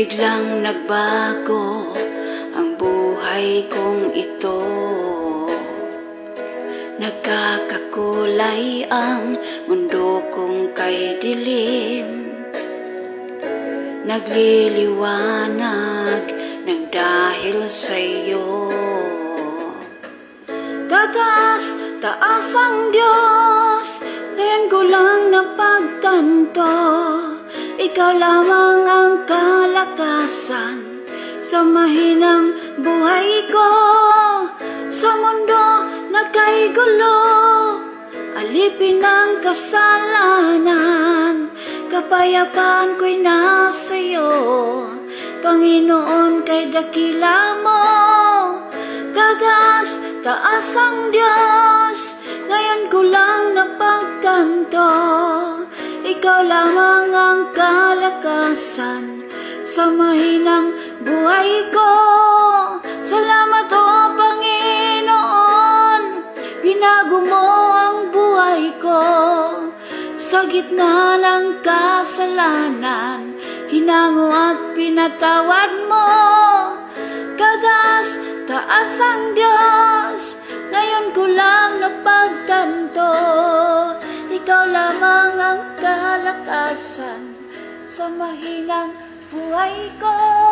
Biglang nagbago ang buhay kong ito. Nagkakakulay ang mundo kong kay dilim. Nagliliwanag ng dahil sa'yo. Tataas, taas ang Diyos, ngayon ko lang napagtanto. Ikaw lamang ang kalakasan sa mahinang buhay ko. Sa mundo na kay gulo, alipin ang kasalanan. Kapayapaan ko'y nasa'yo, Panginoon, kay dakila mo. Tataas, taas ang Diyos, ngayon ko lang napagtanto. Ikaw lamang ang kalakasan sa mahinang buhay ko. Salamat o Panginoon, binago mo ang buhay ko. Sa gitna ng kasalanan, hinango at pinatawad mo. Tataas, taas ang Diyos, ngayon ko lang napagtanto. Ikaw lamang ang kalakasan sa mahinang buhay ko.